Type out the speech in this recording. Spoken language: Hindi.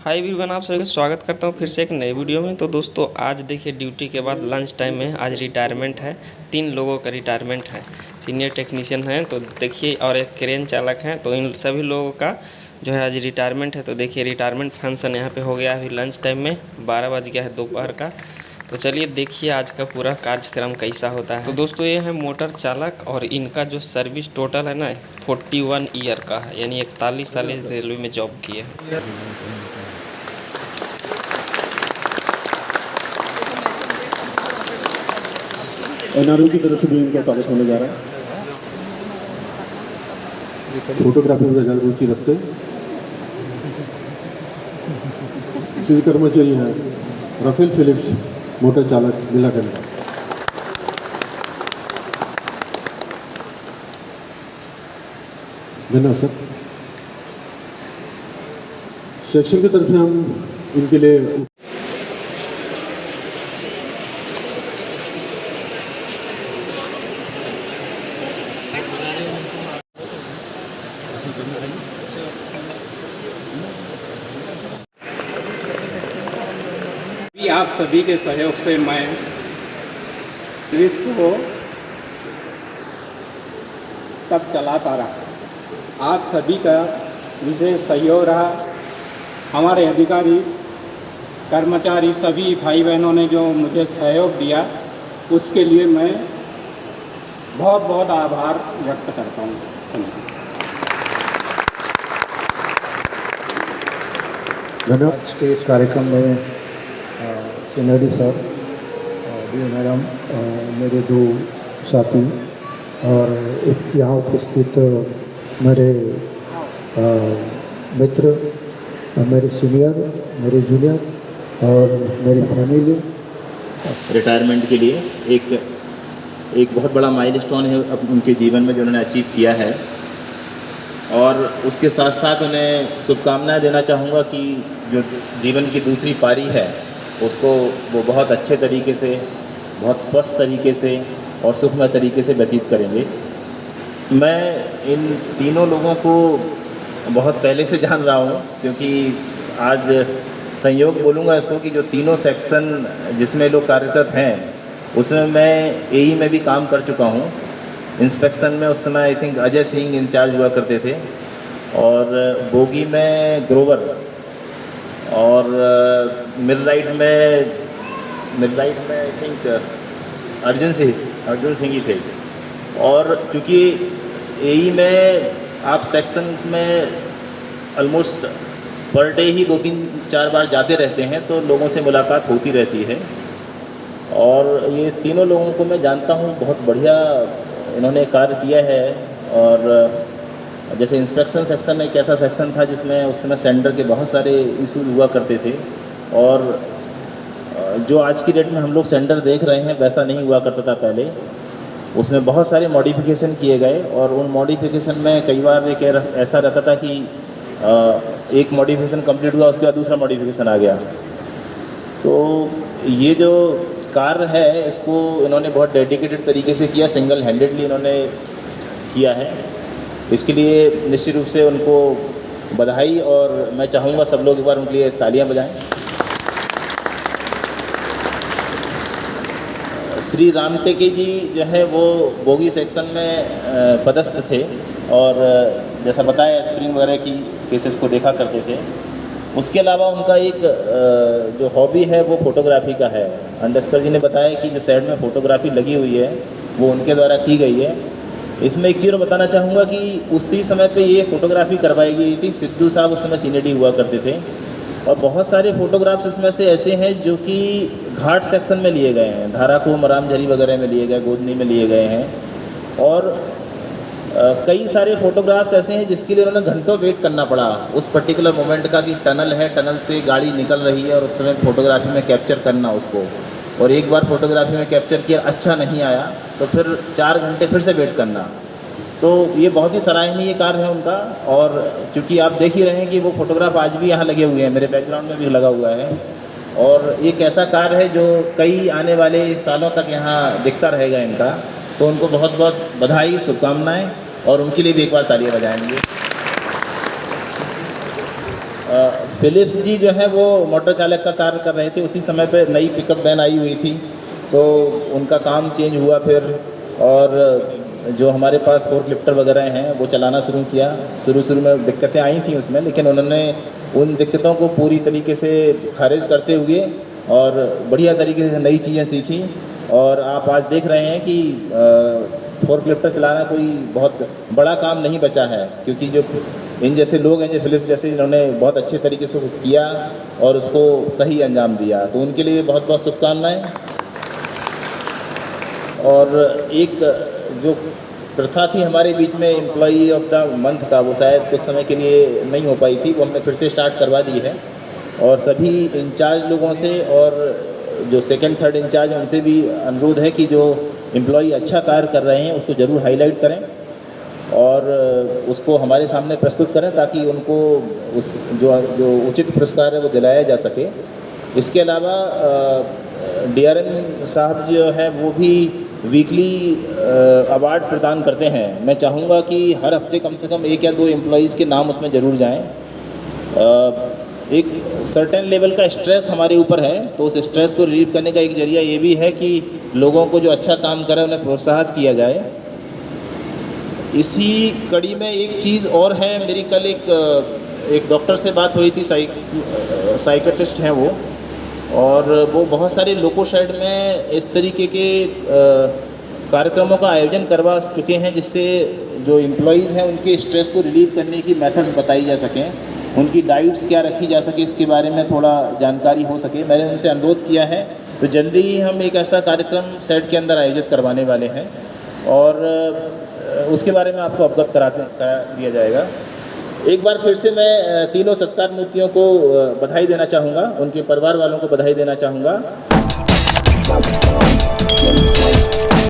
हाय एवरीवन, आप सभी का स्वागत करता हूँ फिर से एक नए वीडियो में। तो दोस्तों आज देखिए ड्यूटी के बाद लंच टाइम में आज रिटायरमेंट है। 3 लोगों का रिटायरमेंट है। सीनियर टेक्नीशियन हैं तो देखिए, और एक क्रेन चालक हैं। तो इन सभी लोगों का जो है आज रिटायरमेंट है। तो देखिए रिटायरमेंट फंक्शन यहाँ पे हो गया है अभी लंच टाइम में 12 बज गया है दोपहर का। तो चलिए देखिए आज का पूरा कार्यक्रम कैसा होता है। तो दोस्तों ये है मोटर चालक और इनका जो सर्विस टोटल है ना 41 ईयर का है, यानी 41 साल रेलवे में जॉब किए हैं। एनआरओ की तरफ से भी इनका स्वागत होने जा रहा है। फोटोग्राफी में ज़्यादा रुचि रखते श्री कर्मचारी हैं राफेल फिलिप्स मोटर चालक नीलाकंठ। धन्यवाद सर। सेक्शन की तरफ से हम इनके लिए आप सभी के सहयोग से मैं इसको तब चलाता रहा। आप सभी का विशेष सहयोग रहा। हमारे अधिकारी कर्मचारी सभी भाई बहनों ने जो मुझे सहयोग दिया उसके लिए मैं बहुत बहुत आभार व्यक्त करता हूँ। धन्यवाद। आज के इस कार्यक्रम में केनेडी सर, डी मैडम, मेरे 2 साथी और यहाँ उपस्थित मेरे मित्र, मेरे सीनियर, मेरे जूनियर और मेरी फैमिली। रिटायरमेंट के लिए एक बहुत बड़ा माइलस्टोन है उनके जीवन में जो उन्होंने अचीव किया है, और उसके साथ साथ उन्हें शुभकामनाएं देना चाहूँगा कि जो जीवन की दूसरी पारी है उसको वो बहुत अच्छे तरीके से, बहुत स्वस्थ तरीके से और सुखमय तरीके से व्यतीत करेंगे। मैं इन तीनों लोगों को बहुत पहले से जान रहा हूँ, क्योंकि आज संयोग बोलूँगा इसको कि जो तीनों सेक्शन जिसमें लोग कार्यरत हैं उसमें मैं एई में भी काम कर चुका हूँ। इंस्पेक्शन में उस समय I think Ajay Singh incharge हुआ करते थे, और बोगी में ग्रोवर, और मिडराइट में आई थिंक अर्जुन सिंह ही थे। और चूँकि एई में आप सेक्शन में ऑलमोस्ट पर डे ही 2-3-4 बार जाते रहते हैं, तो लोगों से मुलाकात होती रहती है। और ये तीनों लोगों को मैं जानता हूँ, बहुत बढ़िया इन्होंने कार्य किया है। और जैसे इंस्पेक्शन सेक्शन एक ऐसा सेक्शन था जिसमें उस समय सेंटर के बहुत सारे इशूज हुआ करते थे, और जो आज की डेट में हम लोग सेंटर देख रहे हैं वैसा नहीं हुआ करता था पहले। उसमें बहुत सारे मॉडिफिकेशन किए गए, और उन मॉडिफिकेशन में कई बार ऐसा रहता था कि एक मॉडिफिकेशन कंप्लीट हुआ, उसके बाद दूसरा मॉडिफिकेशन आ गया। तो ये जो कार्य है इसको इन्होंने बहुत डेडिकेटेड तरीके से किया, सिंगल हैंडेडली इन्होंने किया है। इसके लिए निश्चित रूप से उनको बधाई, और मैं चाहूँगा सब लोग एक बार उनके लिए तालियां बजाएं। श्री राम टेके जी जो है वो बोगी सेक्शन में पदस्थ थे, और जैसा बताया स्प्रिंग वगैरह की केसेस को देखा करते थे। उसके अलावा उनका एक जो हॉबी है वो फोटोग्राफी का है। अंडस्कर जी ने बताया कि जो साइड में फ़ोटोग्राफी लगी हुई है वो उनके द्वारा की गई है। इसमें एक चीज़ बताना चाहूँगा कि उसी समय पे ये फ़ोटोग्राफी करवाई गई थी। सिद्धू साहब उस समय सीनियर डी हुआ करते थे, और बहुत सारे फ़ोटोग्राफ्स इसमें से ऐसे हैं जो कि घाट सेक्शन में लिए गए हैं, धाराकुम, रामझरी वगैरह में लिए गए, गोदनी में लिए गए हैं। और कई सारे फ़ोटोग्राफ्स ऐसे हैं जिसके लिए उन्होंने घंटों वेट करना पड़ा उस पर्टिकुलर मोमेंट का, कि टनल है, टनल से गाड़ी निकल रही है और उस समय फ़ोटोग्राफी में कैप्चर करना उसको। और एक बार फ़ोटोग्राफी में कैप्चर किया, अच्छा नहीं आया तो फिर 4 घंटे फिर से वेट करना। तो ये बहुत ही सराहनीय कार्य है उनका। और चूँकि आप देख ही रहे हैं कि वो फ़ोटोग्राफ आज भी यहाँ लगे हुए हैं, मेरे बैकग्राउंड में भी लगा हुआ है, और एक ऐसा कार्य है जो कई आने वाले सालों तक यहाँ दिखता रहेगा इनका। तो उनको बहुत बहुत बधाई, शुभकामनाएँ, और उनके लिए भी एक बार तालियां बजाएंगे। फिलिप्स जी जो है वो मोटर चालक का कार्य कर रहे थे, उसी समय पे नई पिकअप वैन आई हुई थी, तो उनका काम चेंज हुआ फिर, और जो हमारे पास फोर्कलिफ्टर वगैरह हैं वो चलाना शुरू किया। शुरू में दिक्कतें आई थी उसमें, लेकिन उन्होंने उन दिक्कतों को पूरी तरीके से खारिज करते हुए और बढ़िया तरीके से नई चीज़ें सीखी। और आप आज देख रहे हैं कि फोर्कलिफ्टर चलाना कोई बहुत बड़ा काम नहीं बचा है, क्योंकि जो इन जैसे लोग हैं, जो फिलिप्स जैसे, इन्होंने बहुत अच्छे तरीके से किया और उसको सही अंजाम दिया, तो उनके लिए बहुत बहुत शुभकामनाएं। और एक जो प्रथा थी हमारे बीच में एम्प्लॉई ऑफ द मंथ का, वो शायद कुछ समय के लिए नहीं हो पाई थी, वो हमने फिर से स्टार्ट करवा दी है। और सभी इंचार्ज लोगों से और जो सेकंड थर्ड इंचार्ज हैं उनसे भी अनुरोध है कि जो एम्प्लॉई अच्छा कार्य कर रहे हैं उसको ज़रूर हाईलाइट करें और उसको हमारे सामने प्रस्तुत करें, ताकि उनको उस जो उचित पुरस्कार है वो दिलाया जा सके। इसके अलावा DRM साहब जो है वो भी वीकली अवार्ड प्रदान करते हैं। मैं चाहूँगा कि हर हफ्ते कम से कम 1 या 2 एम्प्लॉयज़ के नाम उसमें ज़रूर जाएं। एक सर्टेन लेवल का स्ट्रेस हमारे ऊपर है, तो उस स्ट्रेस को रिलीव करने का एक ज़रिया ये भी है कि लोगों को जो अच्छा काम करे उन्हें प्रोत्साहित किया जाए। इसी कड़ी में एक चीज़ और है, मेरी कल एक डॉक्टर से बात हुई थी, साइकेट्रिस्ट हैं वो, और वो बहुत सारे लोको साइड में इस तरीके के कार्यक्रमों का आयोजन करवा चुके हैं, जिससे जो एम्प्लॉयज़ हैं उनके स्ट्रेस को रिलीव करने की मेथड्स बताई जा सकें, उनकी डाइट्स क्या रखी जा सके, इसके बारे में थोड़ा जानकारी हो सके। मैंने उनसे अनुरोध किया है, तो जल्दी ही हम एक ऐसा कार्यक्रम सेट के अंदर आयोजित करवाने वाले हैं और उसके बारे में आपको अवगत करा दिया जाएगा। एक बार फिर से मैं तीनों सत्कार मूर्तियों को बधाई देना चाहूँगा, उनके परिवार वालों को बधाई देना चाहूँगा।